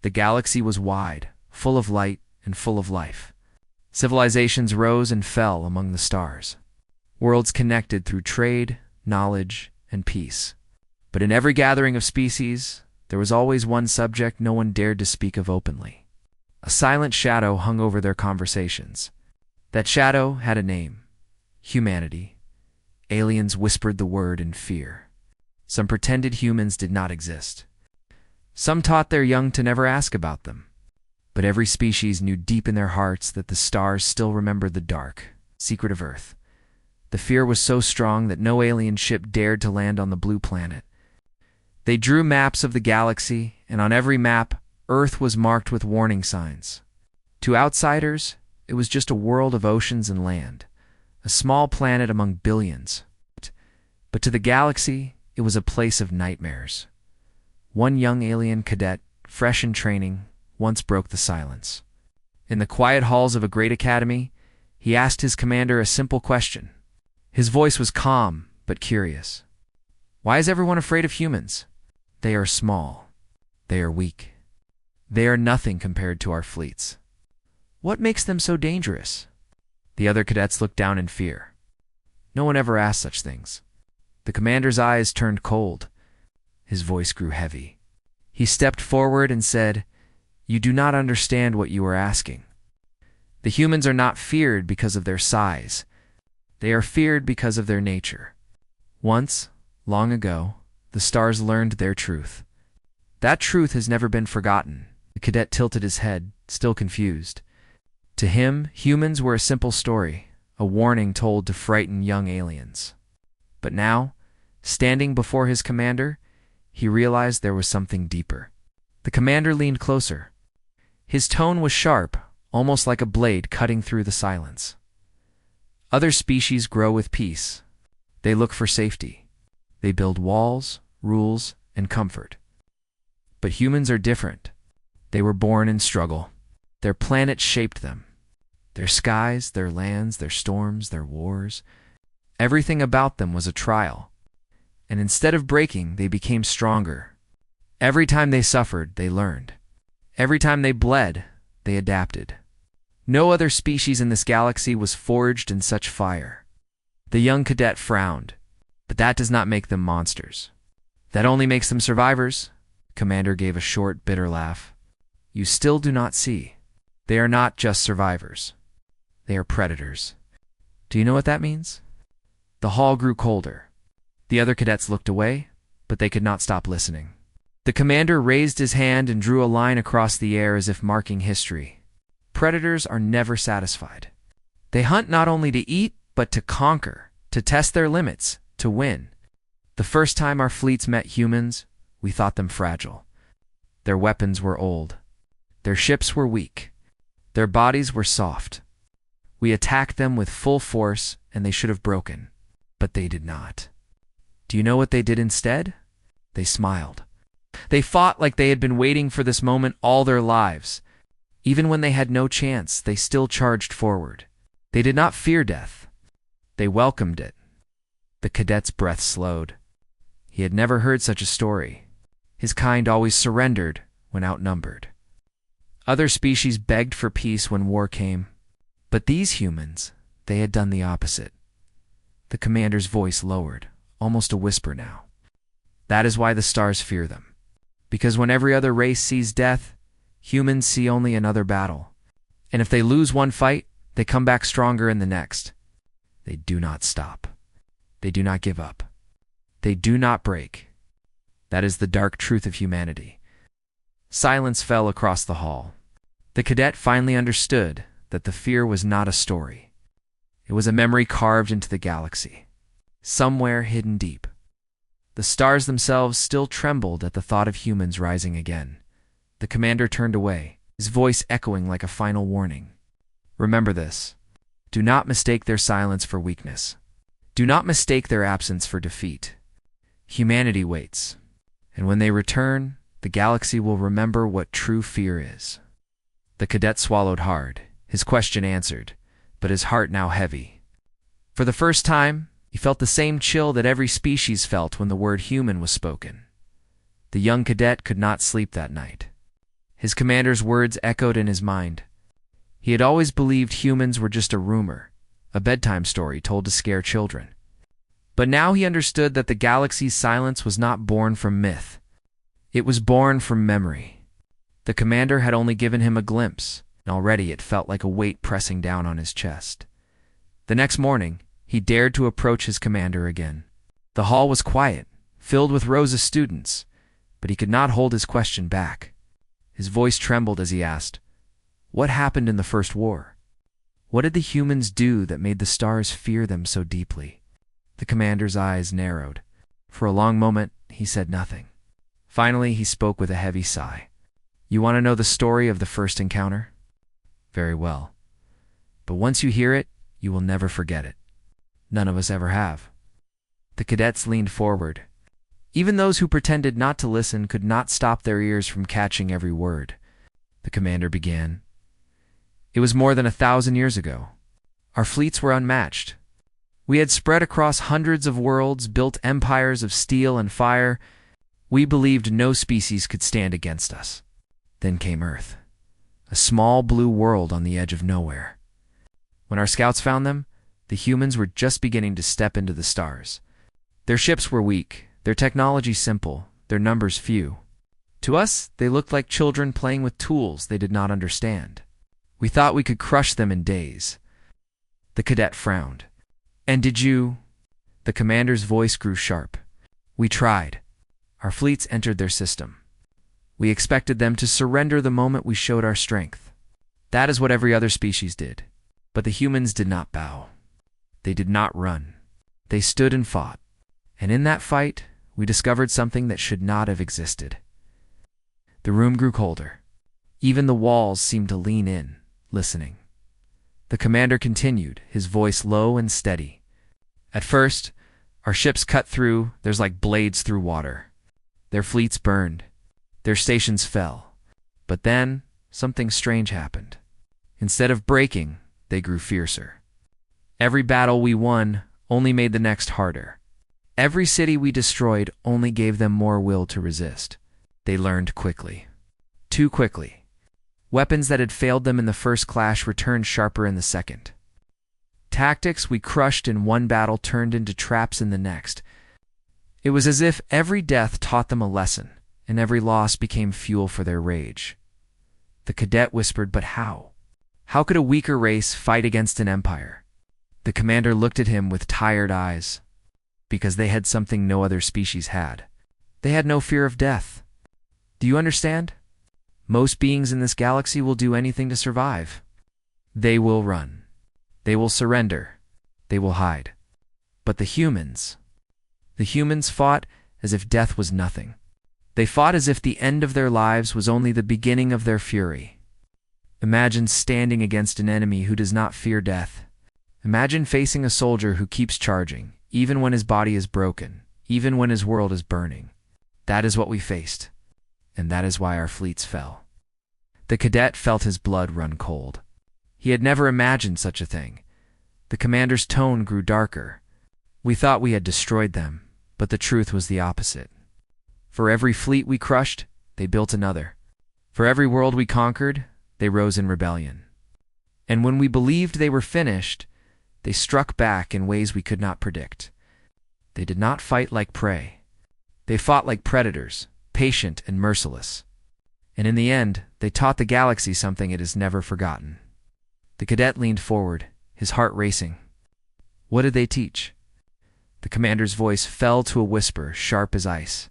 The galaxy was wide, full of light and full of life. Civilizations rose and fell among the stars. Worlds connected through trade, knowledge, and peace. But in every gathering of species, there was always one subject no one dared to speak of openly. A silent shadow hung over their conversations. That shadow had a name: humanity. Aliens whispered the word in fear. Some pretended humans did not exist. Some taught their young to never ask about them. But every species knew deep in their hearts that the stars still remembered the dark secret of Earth. The fear was so strong that no alien ship dared to land on the blue planet. They drew maps of the galaxy, and on every map, Earth was marked with warning signs. To outsiders, it was just a world of oceans and land, a small planet among billions. But to the galaxy, it was a place of nightmares. One young alien cadet, fresh in training, once broke the silence. In the quiet halls of a great academy, he asked his commander a simple question. His voice was calm, but curious. Why is everyone afraid of humans? They are small. They are weak. They are nothing compared to our fleets. What makes them so dangerous? The other cadets looked down in fear. No one ever asked such things. The commander's eyes turned cold. His voice grew heavy. He stepped forward and said, "You do not understand what you are asking. The humans are not feared because of their size. They are feared because of their nature. Once, long ago, the stars learned their truth. That truth has never been forgotten." The cadet tilted his head, still confused. To him, humans were a simple story, a warning told to frighten young aliens. But now, standing before his commander, he realized there was something deeper. The commander leaned closer. His tone was sharp, almost like a blade cutting through the silence. Other species grow with peace. They look for safety. They build walls, rules, and comfort. But humans are different. They were born in struggle. Their planet shaped them. Their skies, their lands, their storms, their wars. Everything about them was a trial. And instead of breaking, they became stronger. Every time they suffered, they learned. Every time they bled, they adapted. No other species in this galaxy was forged in such fire. The young cadet frowned. But that does not make them monsters. That only makes them survivors. Commander gave a short, bitter laugh. You still do not see. They are not just survivors. They are predators. Do you know what that means? The hall grew colder. The other cadets looked away, but they could not stop listening. The commander raised his hand and drew a line across the air as if marking history. Predators are never satisfied. They hunt not only to eat, but to conquer, to test their limits, to win. The first time our fleets met humans, we thought them fragile. Their weapons were old. Their ships were weak. Their bodies were soft. We attacked them with full force, and they should have broken. But they did not. Do you know what they did instead? They smiled. They fought like they had been waiting for this moment all their lives. Even when they had no chance, they still charged forward. They did not fear death. They welcomed it. The cadet's breath slowed. He had never heard such a story. His kind always surrendered when outnumbered. Other species begged for peace when war came. But these humans, they had done the opposite. The commander's voice lowered, almost a whisper now. That is why the stars fear them. Because when every other race sees death, humans see only another battle. And if they lose one fight, they come back stronger in the next. They do not stop. They do not give up. They do not break. That is the dark truth of humanity. Silence fell across the hall. The cadet finally understood that the fear was not a story. It was a memory carved into the galaxy, somewhere hidden deep. The stars themselves still trembled at the thought of humans rising again. The commander turned away, his voice echoing like a final warning. Remember this. Do not mistake their silence for weakness. Do not mistake their absence for defeat. Humanity waits, and when they return, the galaxy will remember what true fear is. The cadet swallowed hard, his question answered, but his heart now heavy. For the first time, he felt the same chill that every species felt when the word human was spoken. The young cadet could not sleep that night. His commander's words echoed in his mind. He had always believed humans were just a rumor, a bedtime story told to scare children. But now he understood that the galaxy's silence was not born from myth. It was born from memory. The commander had only given him a glimpse, and already it felt like a weight pressing down on his chest. The next morning, he dared to approach his commander again. The hall was quiet, filled with rows of students, but he could not hold his question back. His voice trembled as he asked, "What happened in the First War? What did the humans do that made the stars fear them so deeply?" The commander's eyes narrowed. For a long moment, he said nothing. Finally, he spoke with a heavy sigh. "You want to know the story of the first encounter? Very well. But once you hear it, you will never forget it. None of us ever have." The cadets leaned forward. Even those who pretended not to listen could not stop their ears from catching every word. The commander began. "It was more than 1,000 years ago. Our fleets were unmatched. We had spread across hundreds of worlds, built empires of steel and fire. We believed no species could stand against us. Then came Earth, a small blue world on the edge of nowhere. When our scouts found them, the humans were just beginning to step into the stars. Their ships were weak, their technology simple, their numbers few. To us, they looked like children playing with tools they did not understand. We thought we could crush them in days." The cadet frowned. "And did you?" The commander's voice grew sharp. "We tried. Our fleets entered their system. We expected them to surrender the moment we showed our strength. That is what every other species did. But the humans did not bow. They did not run. They stood and fought. And in that fight, we discovered something that should not have existed." The room grew colder. Even the walls seemed to lean in, listening. The commander continued, his voice low and steady. "At first, our ships cut through, there's like blades through water. Their fleets burned. Their stations fell. But then, something strange happened. Instead of breaking, they grew fiercer. Every battle we won only made the next harder. Every city we destroyed only gave them more will to resist. They learned quickly. Too quickly. Weapons that had failed them in the first clash returned sharper in the second. Tactics we crushed in one battle turned into traps in the next. It was as if every death taught them a lesson, and every loss became fuel for their rage." The cadet whispered, "But how? How could a weaker race fight against an empire?" The commander looked at him with tired eyes. "Because they had something no other species had. They had no fear of death. Do you understand? Most beings in this galaxy will do anything to survive. They will run. They will surrender. They will hide. But the humans fought as if death was nothing. They fought as if the end of their lives was only the beginning of their fury. Imagine standing against an enemy who does not fear death. Imagine facing a soldier who keeps charging, even when his body is broken, even when his world is burning. That is what we faced. And that is why our fleets fell." The cadet felt his blood run cold. He had never imagined such a thing. The commander's tone grew darker. "We thought we had destroyed them, but the truth was the opposite. For every fleet we crushed, they built another. For every world we conquered, they rose in rebellion. And when we believed they were finished, they struck back in ways we could not predict. They did not fight like prey. They fought like predators, patient and merciless. And in the end, they taught the galaxy something it has never forgotten." The cadet leaned forward, his heart racing. "What did they teach?" The commander's voice fell to a whisper, sharp as ice.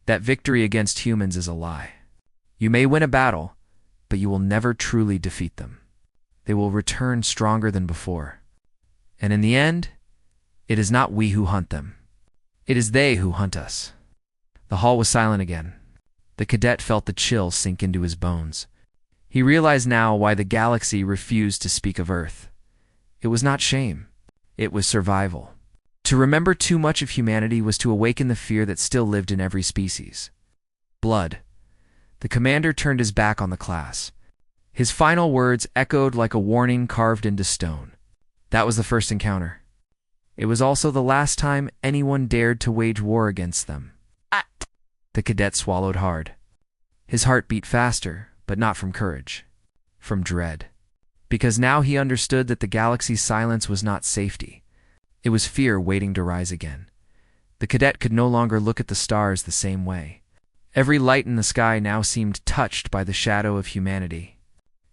"That victory against humans is a lie. You may win a battle, but you will never truly defeat them. They will return stronger than before. And in the end, it is not we who hunt them. It is they who hunt us." The hall was silent again. The cadet felt the chill sink into his bones. He realized now why the galaxy refused to speak of Earth. It was not shame. It was survival. To remember too much of humanity was to awaken the fear that still lived in every species. Blood. The commander turned his back on the class. His final words echoed like a warning carved into stone. That was the first encounter. It was also the last time anyone dared to wage war against them. The cadet swallowed hard. His heart beat faster, but not from courage, from dread. Because now he understood that the galaxy's silence was not safety. It was fear waiting to rise again. The cadet could no longer look at the stars the same way. Every light in the sky now seemed touched by the shadow of humanity.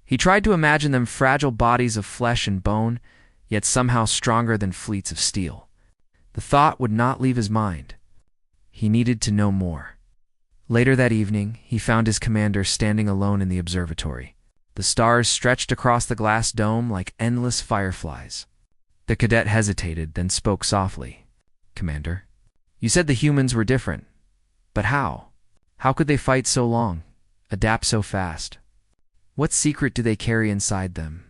He tried to imagine them fragile bodies of flesh and bone, yet somehow stronger than fleets of steel. The thought would not leave his mind. He needed to know more. Later that evening, he found his commander standing alone in the observatory. The stars stretched across the glass dome like endless fireflies. The cadet hesitated, then spoke softly. "Commander, you said the humans were different. But how? How could they fight so long, adapt so fast? What secret do they carry inside them?"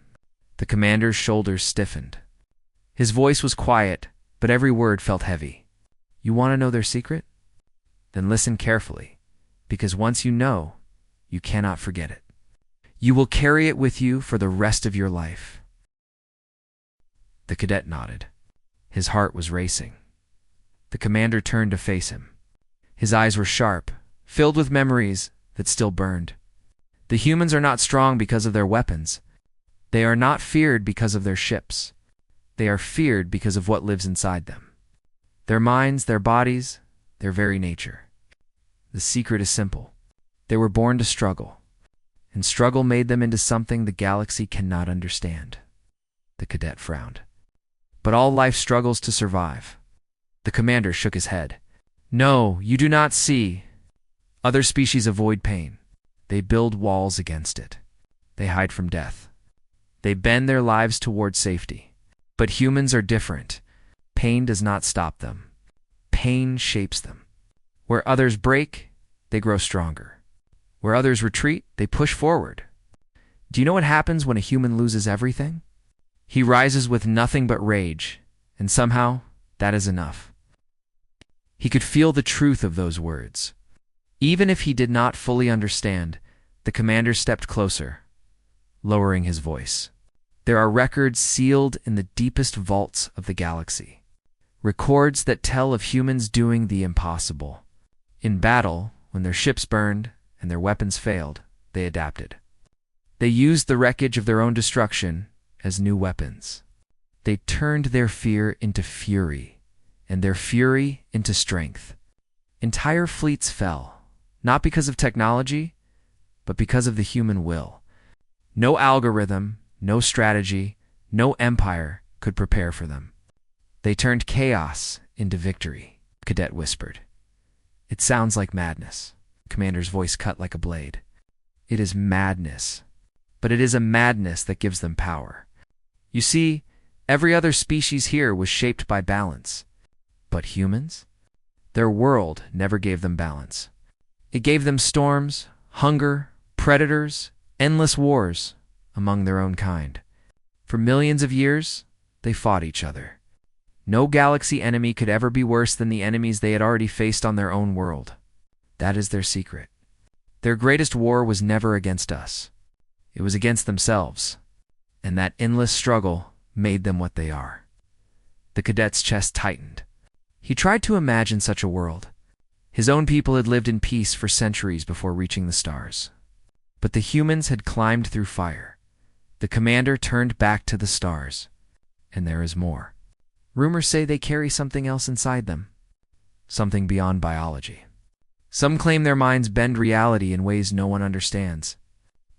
The commander's shoulders stiffened. His voice was quiet, but every word felt heavy. "You want to know their secret? Then listen carefully, because once you know, you cannot forget it. You will carry it with you for the rest of your life." The cadet nodded. His heart was racing. The commander turned to face him. His eyes were sharp, filled with memories that still burned. The humans are not strong because of their weapons. They are not feared because of their ships. They are feared because of what lives inside them. Their minds, their bodies, their very nature. The secret is simple. They were born to struggle, and struggle made them into something the galaxy cannot understand. The cadet frowned. But all life struggles to survive. The commander shook his head. "No, you do not see. Other species avoid pain. They build walls against it. They hide from death. They bend their lives toward safety. But humans are different. Pain does not stop them. Pain shapes them. Where others break, they grow stronger. Where others retreat, they push forward. Do you know what happens when a human loses everything? He rises with nothing but rage, and somehow that is enough." He could feel the truth of those words. Even if he did not fully understand, the commander stepped closer, lowering his voice. "There are records sealed in the deepest vaults of the galaxy. Records that tell of humans doing the impossible. In battle, when their ships burned and their weapons failed, they adapted. They used the wreckage of their own destruction as new weapons. They turned their fear into fury, and their fury into strength. Entire fleets fell, not because of technology, but because of the human will. No algorithm, no strategy, no empire could prepare for them. They turned chaos into victory," Cadet whispered. "It sounds like madness." Commander's voice cut like a blade. "It is madness, but it is a madness that gives them power. You see, every other species here was shaped by balance. But humans? Their world never gave them balance. It gave them storms, hunger, predators, endless wars among their own kind. For millions of years, they fought each other. No galaxy enemy could ever be worse than the enemies they had already faced on their own world. That is their secret. Their greatest war was never against us. It was against themselves. And that endless struggle made them what they are." The cadet's chest tightened. He tried to imagine such a world. His own people had lived in peace for centuries before reaching the stars. But the humans had climbed through fire. The commander turned back to the stars. And there is more. Rumors say they carry something else inside them. Something beyond biology. Some claim their minds bend reality in ways no one understands.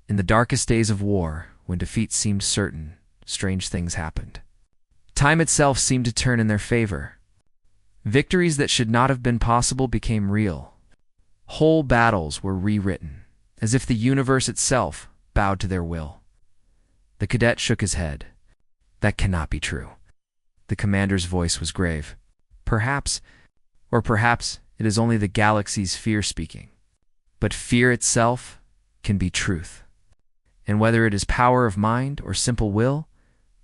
In the darkest days of war, when defeat seemed certain, strange things happened. Time itself seemed to turn in their favor. Victories that should not have been possible became real. Whole battles were rewritten, as if the universe itself bowed to their will. The cadet shook his head. "That cannot be true." The commander's voice was grave. Perhaps it is only the galaxy's fear speaking. But fear itself can be truth. And whether it is power of mind or simple will,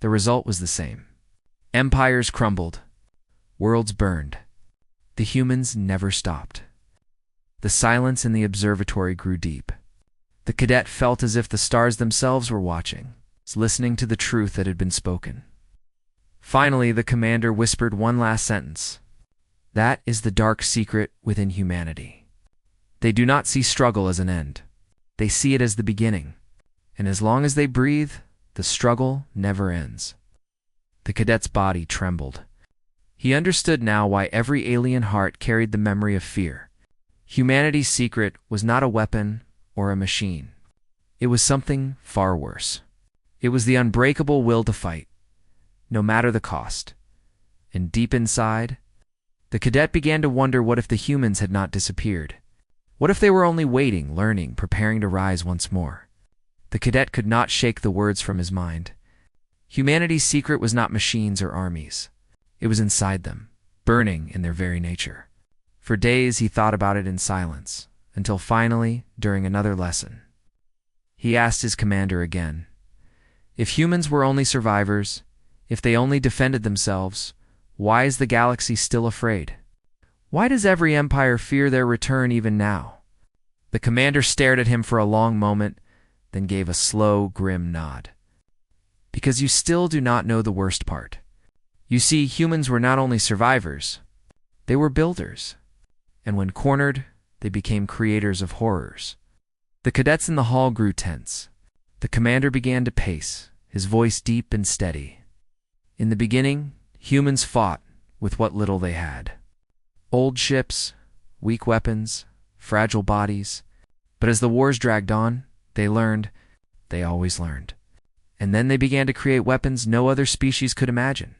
the result was the same. Empires crumbled. Worlds burned. The humans never stopped. The silence in the observatory grew deep. The cadet felt as if the stars themselves were watching, listening to the truth that had been spoken. Finally, the commander whispered one last sentence. "That is the dark secret within humanity. They do not see struggle as an end. they see it as the beginning. And as long as they breathe, the struggle never ends. The cadet's body trembled. He understood now why every alien heart carried the memory of fear. Humanity's secret was not a weapon or a machine. It was something far worse. It was the unbreakable will to fight, no matter the cost. And deep inside, the cadet began to wonder, what if the humans had not disappeared? What if they were only waiting, learning, preparing to rise once more? The cadet could not shake the words from his mind. Humanity's secret was not machines or armies. It was inside them, burning in their very nature. For days he thought about it in silence, until finally, during another lesson, he asked his commander again, if humans were only survivors, if they only defended themselves, why is the galaxy still afraid? Why does every empire fear their return even now? The commander stared at him for a long moment, then gave a slow, grim nod. Because you still do not know the worst part. You see, humans were not only survivors, they were builders. And when cornered, they became creators of horrors. The cadets in the hall grew tense. The commander began to pace, his voice deep and steady. In the beginning, humans fought with what little they had. Old ships, weak weapons, fragile bodies. But as the wars dragged on, they learned, they always learned. And then they began to create weapons no other species could imagine.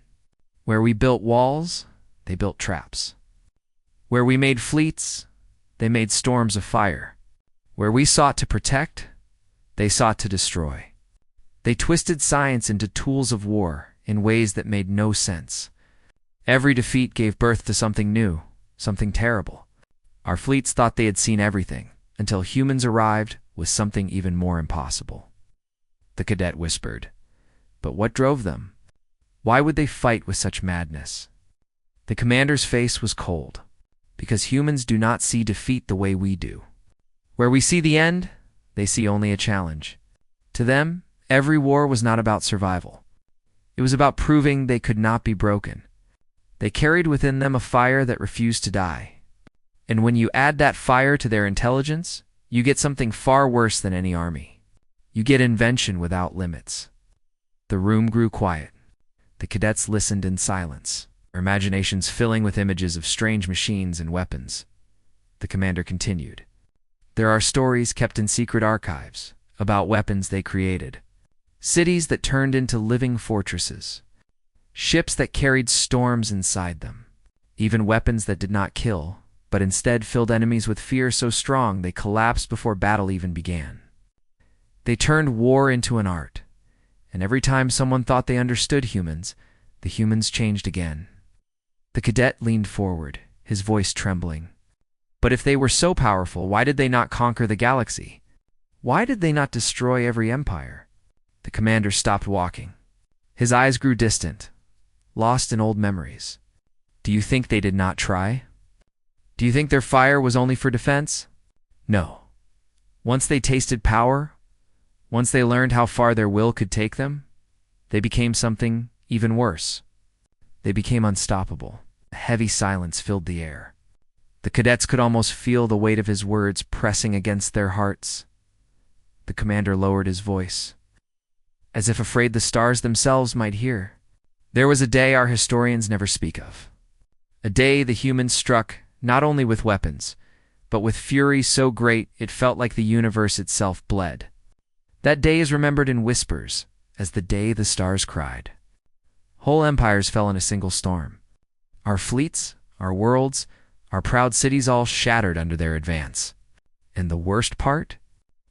Where we built walls, they built traps. Where we made fleets, they made storms of fire. Where we sought to protect, they sought to destroy. They twisted science into tools of war in ways that made no sense. Every defeat gave birth to something new, something terrible. Our fleets thought they had seen everything, until humans arrived with something even more impossible. The cadet whispered, but what drove them? Why would they fight with such madness? The commander's face was cold, because humans do not see defeat the way we do. Where we see the end, they see only a challenge. To them, every war was not about survival. It was about proving they could not be broken. They carried within them a fire that refused to die. And when you add that fire to their intelligence, you get something far worse than any army. You get invention without limits. The room grew quiet. The cadets listened in silence, their imaginations filling with images of strange machines and weapons. The commander continued. There are stories kept in secret archives about weapons they created. Cities that turned into living fortresses. Ships that carried storms inside them. Even weapons that did not kill, but instead filled enemies with fear so strong they collapsed before battle even began. They turned war into an art. And every time someone thought they understood humans, the humans changed again. The cadet leaned forward, his voice trembling. But if they were so powerful, why did they not conquer the galaxy? Why did they not destroy every empire? The commander stopped walking. His eyes grew distant, lost in old memories. Do you think they did not try? Do you think their fire was only for defense? No. Once they tasted power, once they learned how far their will could take them, they became something even worse. They became unstoppable. A heavy silence filled the air. The cadets could almost feel the weight of his words pressing against their hearts. The commander lowered his voice, as if afraid the stars themselves might hear. There was a day our historians never speak of. A day the humans struck not only with weapons, but with fury so great it felt like the universe itself bled. That day is remembered in whispers as the day the stars cried. Whole empires fell in a single storm. Our fleets, our worlds, our proud cities all shattered under their advance. And the worst part?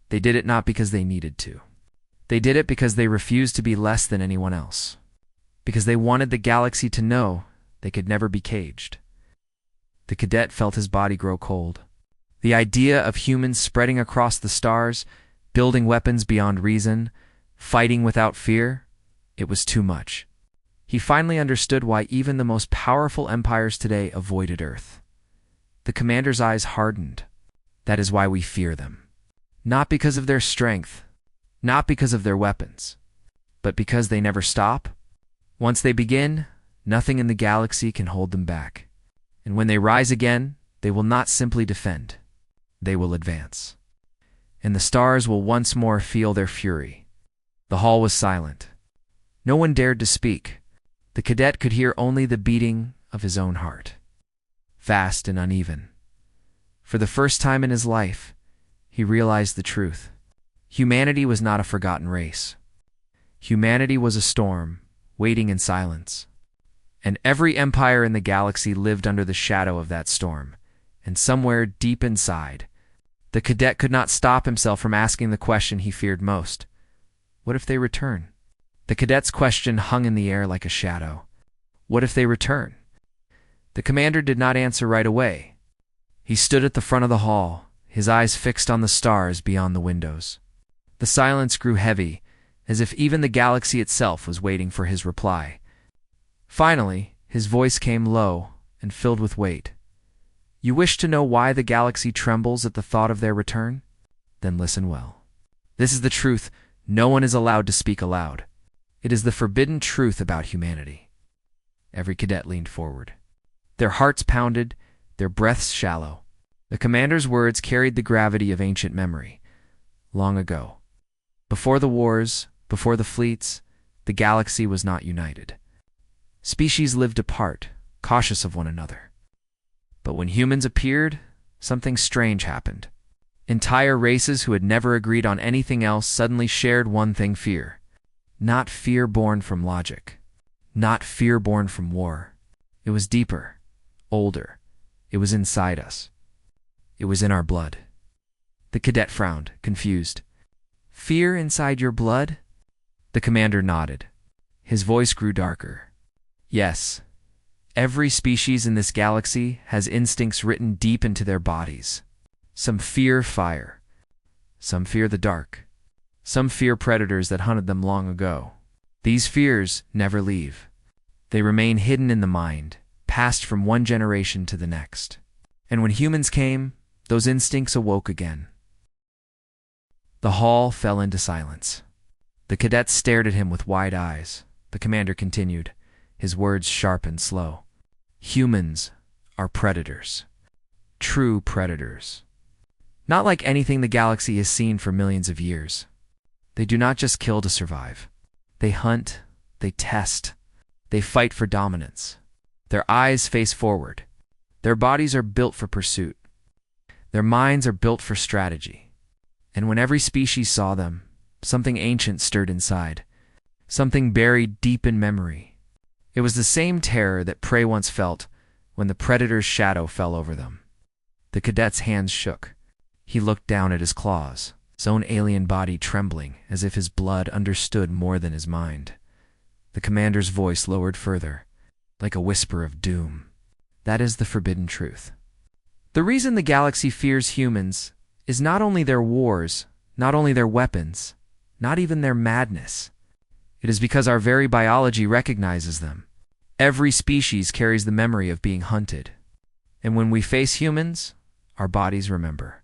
They did it not because they needed to. They did it because they refused to be less than anyone else. Because they wanted the galaxy to know they could never be caged. The cadet felt his body grow cold. The idea of humans spreading across the stars, building weapons beyond reason, fighting without fear, it was too much. He finally understood why even the most powerful empires today avoided Earth. The commander's eyes hardened. That is why we fear them. Not because of their strength, not because of their weapons, but because they never stop. Once they begin, nothing in the galaxy can hold them back. And when they rise again, they will not simply defend. They will advance. and the stars will once more feel their fury. The hall was silent. No one dared to speak. The cadet could hear only the beating of his own heart, fast and uneven. For the first time in his life, he realized the truth. Humanity was not a forgotten race. Humanity was a storm, waiting in silence. And every empire in the galaxy lived under the shadow of that storm. And somewhere deep inside, the cadet could not stop himself from asking the question he feared most. What if they return? The cadet's question hung in the air like a shadow. What if they return? The commander did not answer right away. He stood at the front of the hall, his eyes fixed on the stars beyond the windows. The silence grew heavy, as if even the galaxy itself was waiting for his reply. Finally, his voice came low and filled with weight. You wish to know why the galaxy trembles at the thought of their return? Then listen well. This is the truth no one is allowed to speak aloud. It is the forbidden truth about humanity. Every cadet leaned forward. Their hearts pounded, their breaths shallow. The commander's words carried the gravity of ancient memory. Long ago, before the wars, before the fleets, the galaxy was not united. Species lived apart, cautious of one another. But when humans appeared, something strange happened. Entire races who had never agreed on anything else suddenly shared one thing: fear. Not fear born from logic. Not fear born from war. It was deeper, older. It was inside us. It was in our blood. The cadet frowned, confused. Fear inside your blood? The commander nodded. His voice grew darker. Yes, every species in this galaxy has instincts written deep into their bodies. Some fear fire. Some fear the dark. Some fear predators that hunted them long ago. These fears never leave. They remain hidden in the mind, passed from one generation to the next. And when humans came, those instincts awoke again. The hall fell into silence. The cadets stared at him with wide eyes. The commander continued, his words sharp and slow. Humans are predators. True predators. Not like anything the galaxy has seen for millions of years. They do not just kill to survive. They hunt, they test, they fight for dominance. Their eyes face forward. Their bodies are built for pursuit. Their minds are built for strategy. And when every species saw them, something ancient stirred inside, something buried deep in memory. It was the same terror that prey once felt when the predator's shadow fell over them. The cadet's hands shook. He looked down at his claws, his own alien body trembling as if his blood understood more than his mind. The commander's voice lowered further, like a whisper of doom. That is the forbidden truth. The reason the galaxy fears humans is not only their wars, not only their weapons, not even their madness. It is because our very biology recognizes them. Every species carries the memory of being hunted. And when we face humans, our bodies remember.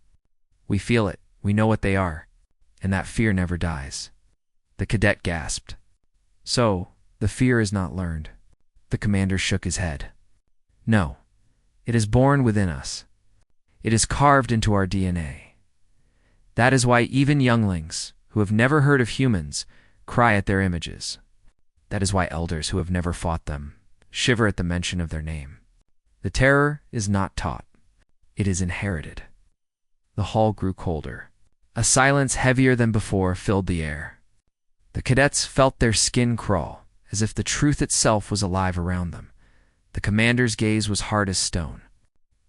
We feel it, we know what they are, and that fear never dies. The cadet gasped. So, the fear is not learned. The commander shook his head. No, it is born within us. It is carved into our DNA. That is why even younglings, who have never heard of humans, cry at their images. That is why elders who have never fought them shiver at the mention of their name. The terror is not taught. It is inherited. The hall grew colder. A silence heavier than before filled the air. The cadets felt their skin crawl, as if the truth itself was alive around them. The commander's gaze was hard as stone.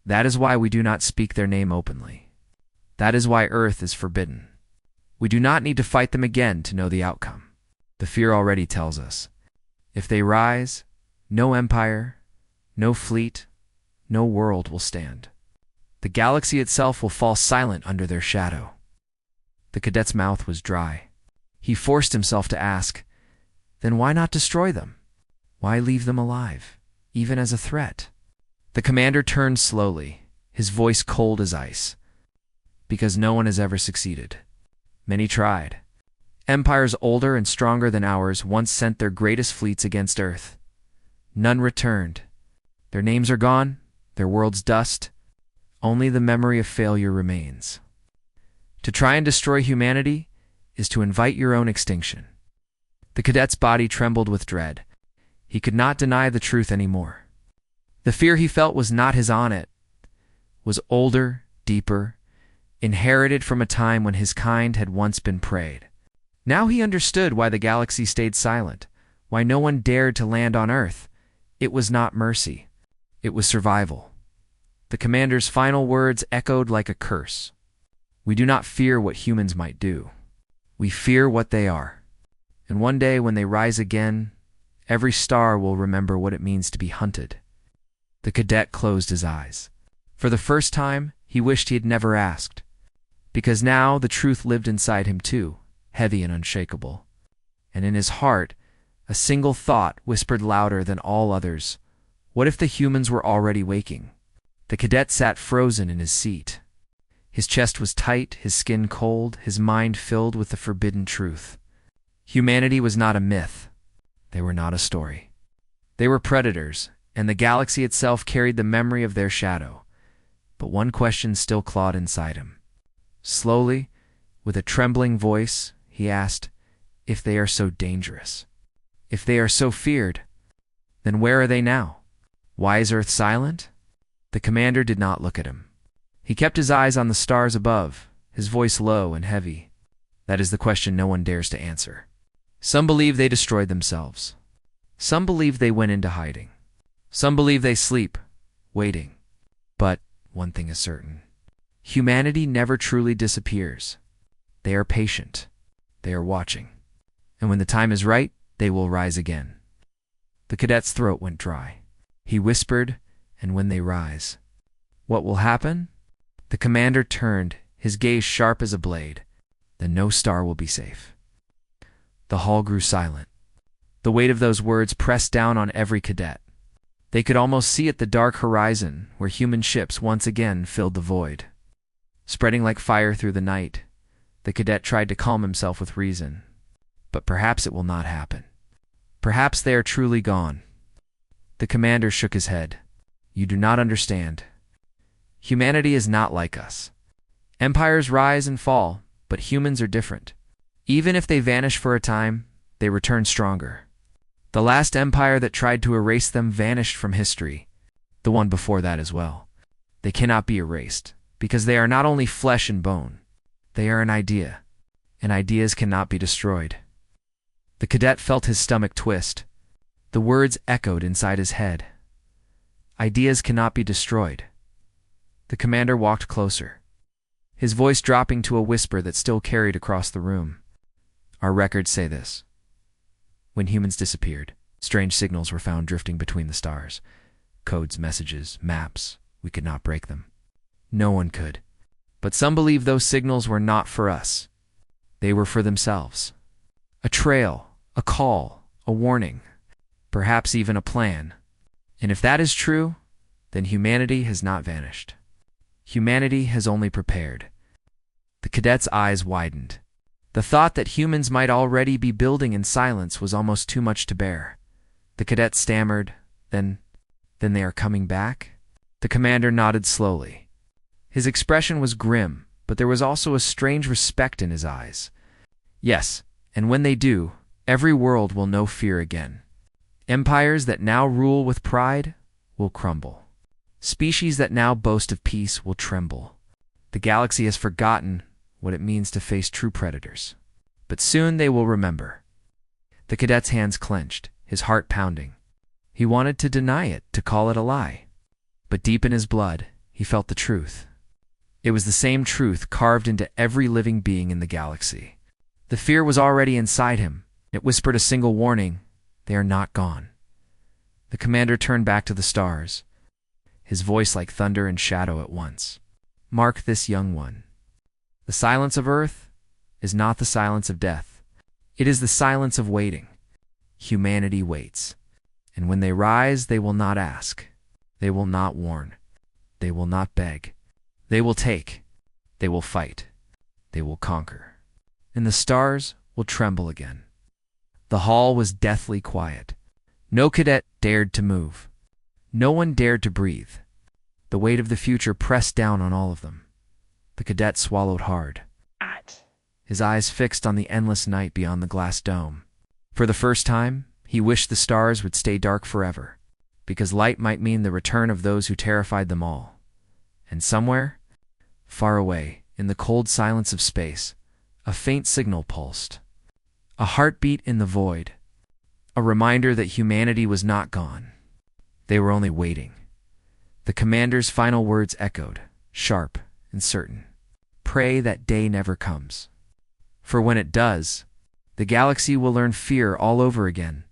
That is why we do not speak their name openly. That is why Earth is forbidden. We do not need to fight them again to know the outcome. The fear already tells us. If they rise, no empire, no fleet, no world will stand. The galaxy itself will fall silent under their shadow. The cadet's mouth was dry. He forced himself to ask, then why not destroy them? Why leave them alive, even as a threat? The commander turned slowly, his voice cold as ice. Because no one has ever succeeded. Many tried. Empires older and stronger than ours once sent their greatest fleets against Earth. None returned. Their names are gone, their worlds dust. Only the memory of failure remains. To try and destroy humanity is to invite your own extinction. The cadet's body trembled with dread. He could not deny the truth anymore. The fear he felt was not his own, it was older, deeper, inherited from a time when his kind had once been preyed. Now he understood why the galaxy stayed silent, why no one dared to land on Earth. It was not mercy. It was survival. The commander's final words echoed like a curse. We do not fear what humans might do. We fear what they are. And one day when they rise again, every star will remember what it means to be hunted. The cadet closed his eyes. For the first time, he wished he had never asked, because now the truth lived inside him too, heavy and unshakable. And in his heart, a single thought whispered louder than all others. What if the humans were already waking? The cadet sat frozen in his seat. His chest was tight, his skin cold, his mind filled with the forbidden truth. Humanity was not a myth. They were not a story. They were predators, and the galaxy itself carried the memory of their shadow. But one question still clawed inside him. Slowly, with a trembling voice, he asked, if they are so dangerous, if they are so feared, then where are they now? Why is Earth silent? The commander did not look at him. He kept his eyes on the stars above, his voice low and heavy. That is the question no one dares to answer. Some believe they destroyed themselves. Some believe they went into hiding. Some believe they sleep, waiting. But one thing is certain. Humanity never truly disappears. They are patient. They are watching. And when the time is right, they will rise again. The cadet's throat went dry. He whispered, and when they rise, what will happen? The commander turned, his gaze sharp as a blade. Then no star will be safe. The hall grew silent. The weight of those words pressed down on every cadet. They could almost see at the dark horizon where human ships once again filled the void. Spreading like fire through the night, the cadet tried to calm himself with reason. But perhaps it will not happen. Perhaps they are truly gone. The commander shook his head. You do not understand. Humanity is not like us. Empires rise and fall, but humans are different. Even if they vanish for a time, they return stronger. The last empire that tried to erase them vanished from history. The one before that as well. They cannot be erased, because they are not only flesh and bone. They are an idea, and ideas cannot be destroyed. The cadet felt his stomach twist. The words echoed inside his head. Ideas cannot be destroyed. The commander walked closer, his voice dropping to a whisper that still carried across the room. Our records say this. When humans disappeared, strange signals were found drifting between the stars. Codes, messages, maps. We could not break them. No one could. But some believe those signals were not for us. They were for themselves. A trail, a call, a warning, perhaps even a plan. And if that is true, then humanity has not vanished. Humanity has only prepared. The cadet's eyes widened. The thought that humans might already be building in silence was almost too much to bear. The cadet stammered, Then they are coming back? The commander nodded slowly. His expression was grim, but there was also a strange respect in his eyes. Yes, and when they do, every world will know fear again. Empires that now rule with pride will crumble. Species that now boast of peace will tremble. The galaxy has forgotten what it means to face true predators. But soon they will remember. The cadet's hands clenched, his heart pounding. He wanted to deny it, to call it a lie. But deep in his blood, he felt the truth. It was the same truth carved into every living being in the galaxy. The fear was already inside him. It whispered a single warning. They are not gone. The commander turned back to the stars, his voice like thunder and shadow at once. Mark this, young one. The silence of Earth is not the silence of death. It is the silence of waiting. Humanity waits. And when they rise, they will not ask. They will not warn. They will not beg. They will take. They will fight. They will conquer. And the stars will tremble again. The hall was deathly quiet. No cadet dared to move. No one dared to breathe. The weight of the future pressed down on all of them. The cadet swallowed hard. his eyes fixed on the endless night beyond the glass dome. For the first time, he wished the stars would stay dark forever, because light might mean the return of those who terrified them all. And somewhere, far away, in the cold silence of space, a faint signal pulsed. A heartbeat in the void. A reminder that humanity was not gone. They were only waiting. The commander's final words echoed, sharp and certain. Pray that day never comes. For when it does, the galaxy will learn fear all over again,